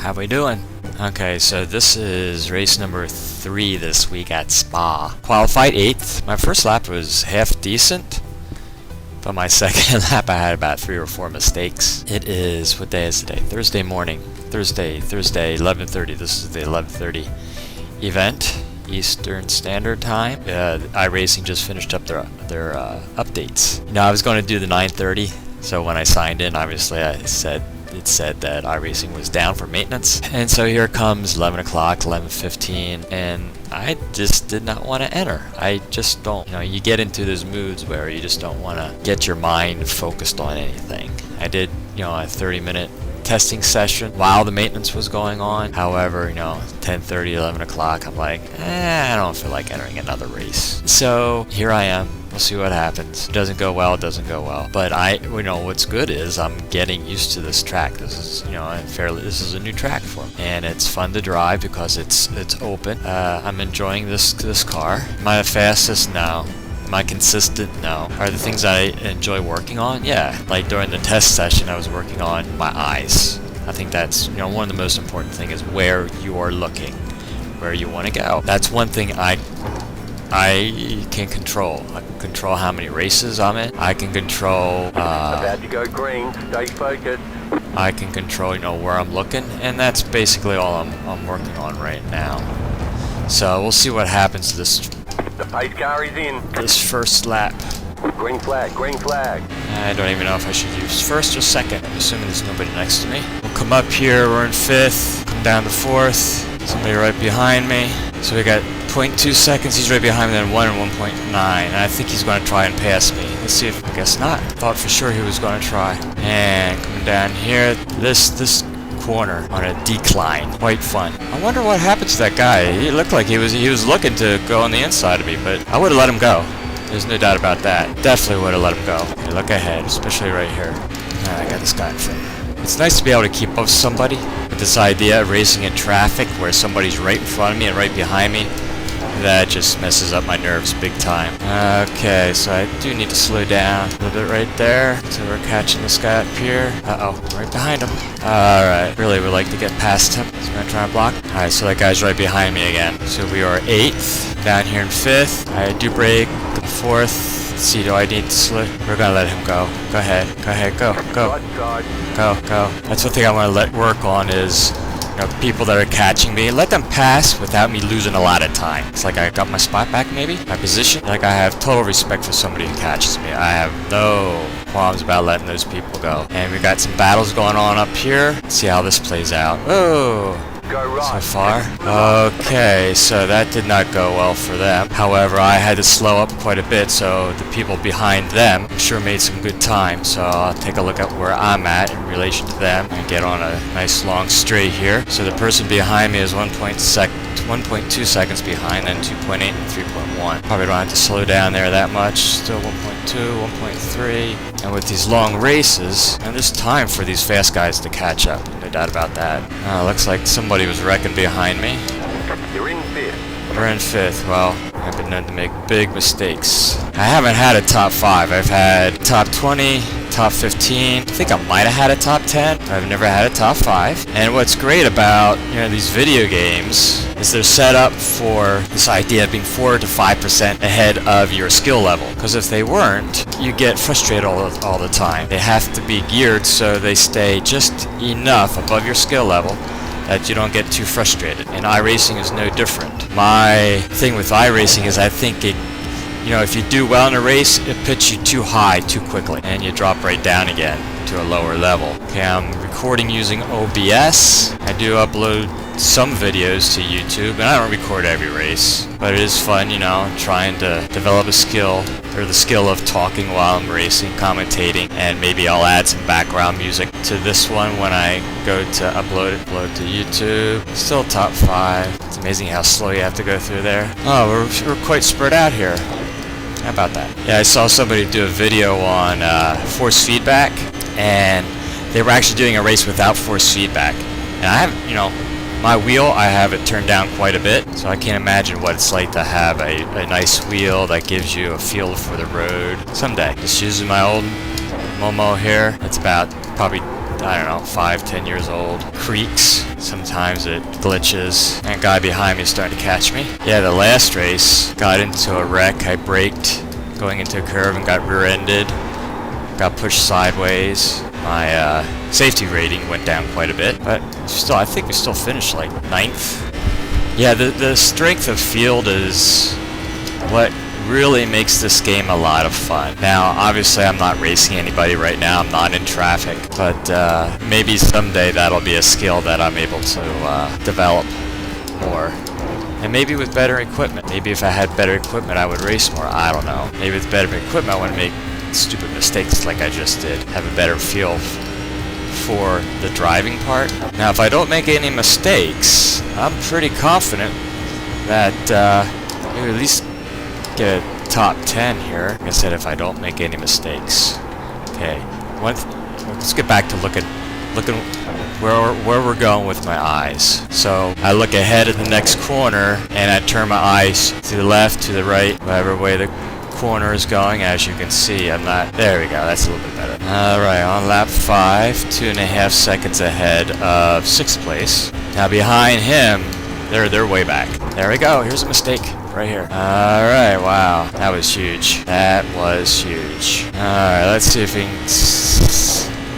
How we doing? Okay, so this is race number 3 this week at Spa. Qualified 8th. My first lap was half decent, but my second lap I had about 3 or 4 mistakes. It is, what day is today? Thursday morning. Thursday, 11:30. This is the 11:30 event, Eastern Standard Time. iRacing just finished up their updates. Now I was going to do the 9:30, so when I signed in, obviously it said that iRacing was down for maintenance, and so here comes 11 o'clock, 11:15, and I just did not want to enter. I just don't, you get into those moods where you just don't want to get your mind focused on anything. I did, a 30-minute testing session while the maintenance was going on. However, 10:30, 11 o'clock, I'm like, I don't feel like entering another race. So here I am. We'll see what happens. It doesn't go well, it doesn't go well. But what's good is I'm getting used to this track. This is, this is a new track for me, and it's fun to drive because it's open. I'm enjoying this car. Am I the fastest? No. Am I consistent? No. Are the things I enjoy working on? Yeah. Like during the test session, I was working on my eyes. I think that's, one of the most important things is where you are looking, where you want to go. That's one thing I can control. I can control how many races I'm in. I can control about to go green, stay focused. I can control, where I'm looking, and that's basically all I'm working on right now. So we'll see what happens this The pace car is in. This first lap. Green flag, green flag. I don't even know if I should use first or second. I'm assuming there's nobody next to me. We'll come up here, we're in 5th, come down to 4th. Somebody right behind me. So we got 0.2 seconds, he's right behind me, then 1 and 1.9. And I think he's going to try and pass me. Let's see if, I guess not. Thought for sure he was going to try. And coming down here, this corner on a decline. Quite fun. I wonder what happened to that guy. He looked like he was looking to go on the inside of me, but I would have let him go. There's no doubt about that. Definitely would have let him go. Okay, look ahead, especially right here. I got this guy in front of me. It's nice to be able to keep up with somebody. With this idea of racing in traffic where somebody's right in front of me and right behind me, that just messes up my nerves big time. Okay, so I do need to slow down a little bit right there. So we're catching this guy up here. Uh-oh, right behind him. Alright, really would like to get past him. So I'm going to try and block. Alright, so that guy's right behind me again. So we are 8th, down here in 5th. I do brake, 4th. Let's see, do I need to slow? We're going to let him go. Go ahead, go. Go. That's one thing I want to let work on is people that are catching me, let them pass without me losing a lot of time. It's like I got my spot back, maybe my position. Like I have total respect for somebody who catches me. I have no qualms about letting those people go. And we got some battles going on up here. Let's see how this plays out. Oh, so far. Okay, so that did not go well for them. However, I had to slow up quite a bit, so the people behind them sure made some good time. So I'll take a look at where I'm at in relation to them and get on a nice long straight here. So the person behind me is 1.2 seconds behind, then 2.8 and 3.1. Probably don't have to slow down there that much. Still 1.2, 1.3. And with these long races, and there's time for these fast guys to catch up. No doubt about that. Looks like somebody was wrecking behind me. You're in 5th. We're in 5th. Well, I've been known to make big mistakes. I haven't had a top 5. I've had top 20, top 15. I think I might have had a top 10. I've never had a top 5. And what's great about these video games is they're set up for this idea of being 4 to 5% ahead of your skill level. Because if they weren't, you get frustrated all the time. They have to be geared so they stay just enough above your skill level that you don't get too frustrated. And iRacing is no different. My thing with iRacing is I think it, if you do well in a race, it puts you too high too quickly, and you drop right down again to a lower level. Okay, I'm recording using OBS. I do upload some videos to YouTube, and I don't record every race, but it is fun, trying to develop a skill, or the skill of talking while I'm racing, commentating, and maybe I'll add some background music to this one when I go to upload to YouTube. Still top 5. It's amazing how slow you have to go through there. Oh, we're quite spread out here. How about that? Yeah, I saw somebody do a video on force feedback, and they were actually doing a race without force feedback. And I have, my wheel, I have it turned down quite a bit, so I can't imagine what it's like to have a nice wheel that gives you a feel for the road someday. Just using my old Momo here. It's about probably I don't know, 5-10 years old. Creaks. Sometimes it glitches, and a guy behind me is starting to catch me. Yeah, the last race, got into a wreck. I braked going into a curve and got rear-ended. Got pushed sideways. My safety rating went down quite a bit, but still, I think we still finished like 9th. Yeah, the strength of field is what really makes this game a lot of fun. Now, obviously, I'm not racing anybody right now. I'm not in traffic, but maybe someday that'll be a skill that I'm able to develop more. And maybe with better equipment. Maybe if I had better equipment, I would race more. I don't know. Maybe with better equipment, I wouldn't make stupid mistakes like I just did. Have a better feel for the driving part. Now, if I don't make any mistakes, I'm pretty confident that maybe at least get a top 10 here. Like I said, if I don't make any mistakes. Okay, let's get back to looking where we're going with my eyes. So I look ahead at the next corner, and I turn my eyes to the left, to the right, whatever way the corner is going. As you can see, I'm not. There we go. That's a little bit better. All right, on lap 5, 2.5 seconds ahead of 6th place. Now behind him, they're way back. There we go. Here's a mistake. Right here. Alright, wow. That was huge. That was huge. Alright, let's see if we can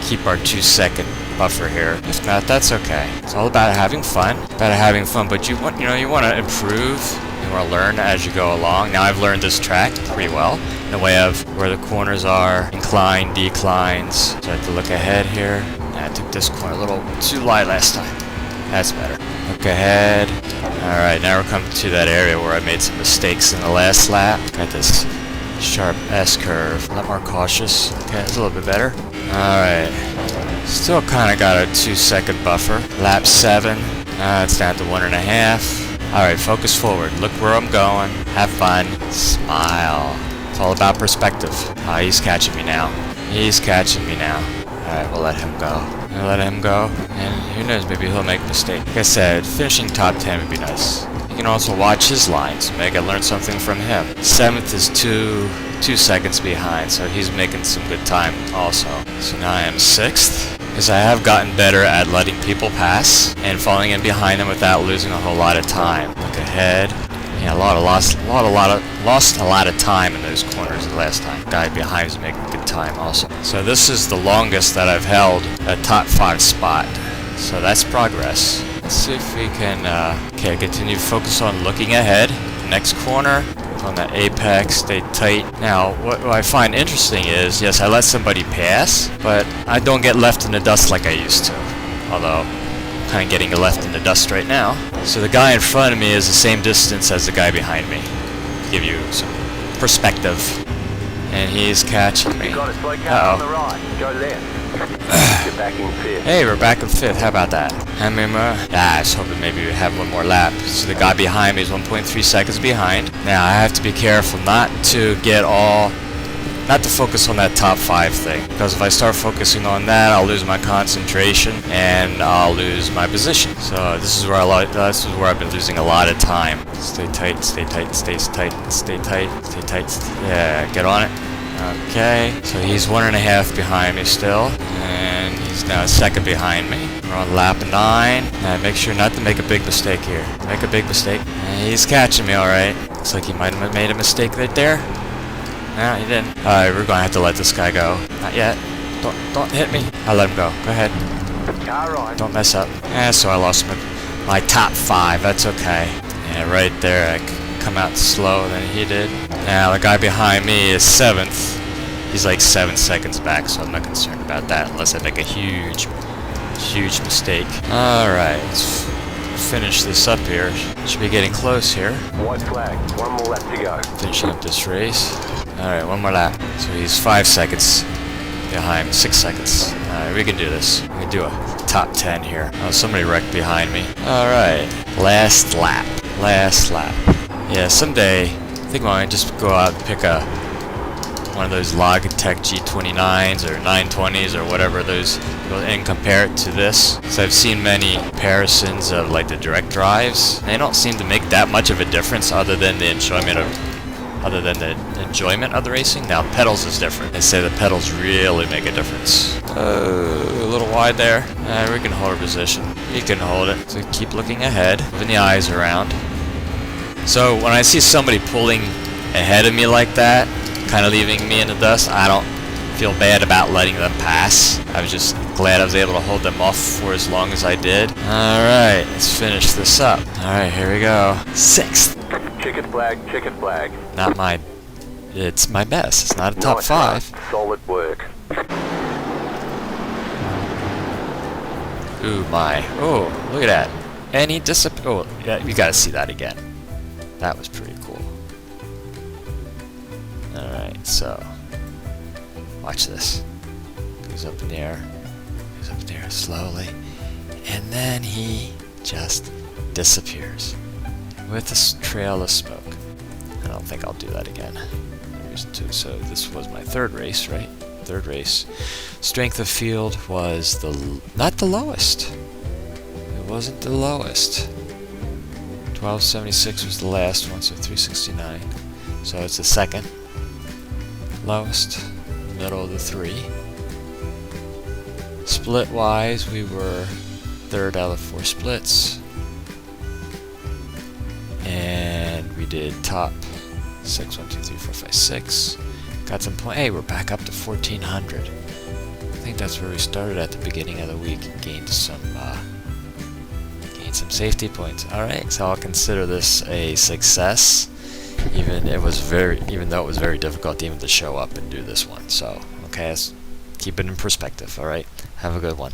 keep our 2-second buffer here. If not, that's okay. It's all about having fun. But you want to improve. You want to learn as you go along. Now I've learned this track pretty well in the way of where the corners are, incline, declines. So I have to look ahead here. I took this corner a little too wide last time. That's better. Look ahead. Alright, now we're coming to that area where I made some mistakes in the last lap. Got this sharp S-curve. A lot more cautious. Okay, it's a little bit better. Alright. Still kind of got a 2-second buffer. Lap 7. It's down to 1.5. Alright, focus forward. Look where I'm going. Have fun. Smile. It's all about perspective. He's catching me now. Alright, we'll let him go. And who knows, maybe he'll make a mistake. Like I said, finishing top 10 would be nice. You can also watch his lines. Maybe I learn something from him. 7th is 2 seconds behind, so he's making some good time also. So now I am 6th, because I have gotten better at letting people pass and falling in behind them without losing a whole lot of time. Look ahead. Yeah, lost a lot of time in those corners the last time. Guy behind is making good time also. So this is the longest that I've held a top 5 spot. So that's progress. Let's see if we can, continue to focus on looking ahead. Next corner, on the apex, stay tight. Now, what I find interesting is, yes, I let somebody pass, but I don't get left in the dust like I used to. Although, kind of getting left in the dust right now. So the guy in front of me is the same distance as the guy behind me. Give you some perspective. And he's catching me. Uh-oh. Go left. You're back in 5th. Hey, we're back in 5th. How about that? How many more? I was hoping maybe we'd have one more lap. So the guy behind me is 1.3 seconds behind. Now I have to be careful not to focus on that top 5 thing, because if I start focusing on that, I'll lose my concentration and I'll lose my position. So this is where I've been losing a lot of time. Stay tight, stay tight, stay tight, stay tight, stay tight. Yeah, get on it. Okay, so he's 1.5 behind me still, and he's now 2nd behind me. We're on lap 9. Now make sure not to make a big mistake here. Make a big mistake. And he's catching me, all right. Looks like he might have made a mistake right there. No, he didn't. Alright, we're gonna have to let this guy go. Not yet. Don't hit me. I'll let him go. Go ahead. Alright. Don't mess up. So I lost my top 5. That's okay. Yeah, right there. I come out slower than he did. Now the guy behind me is 7th. He's like 7 seconds back, so I'm not concerned about that unless I make a huge mistake. Alright, let's finish this up here. Should be getting close here. White flag. One more lap to go. Finishing up this race. Alright, one more lap. So he's 5 seconds behind, 6 seconds. Alright, we can do this. We can do a top 10 here. Oh, somebody wrecked behind me. Alright, last lap. Yeah, someday, I think I might just go out and pick one of those Logitech G29s or 920s or whatever those, and compare it to this. So I've seen many comparisons of like the direct drives. They don't seem to make that much of a difference other than the enjoyment of the racing. Now pedals is different. They say the pedals really make a difference. A little wide there. We can hold our position. You can hold it. So keep looking ahead, moving the eyes around. So when I see somebody pulling ahead of me like that, kind of leaving me in the dust, I don't feel bad about letting them pass. I was just glad I was able to hold them off for as long as I did. Alright, let's finish this up. Alright, here we go. 6th. Checkered flag, checkered flag. Not my... It's my best. It's not a top 5. Solid work. Ooh, my. Oh, look at that. And he disappeared. Oh, yeah, you gotta see that again. That was pretty cool. Alright, so... Watch this. Goes up in the air. Goes up in the air slowly. And then he just disappears. With a trail of smoke. I don't think I'll do that again. Reason to. So this was my 3rd race, right? 3rd race. Strength of field was not the lowest. It wasn't the lowest. 1276 was the last one, so 369. So it's the 2nd lowest. Middle of the 3. Split wise, we were 3rd out of 4 splits. And we did top 6, 1, 2, 3, 4, 5, 6. Got some point. Hey, we're back up to 1400. I think that's where we started at the beginning of the week and gained some safety points. All right, so I'll consider this a success. Even though it was very difficult even to show up and do this one. So okay, let's keep it in perspective. All right, have a good one.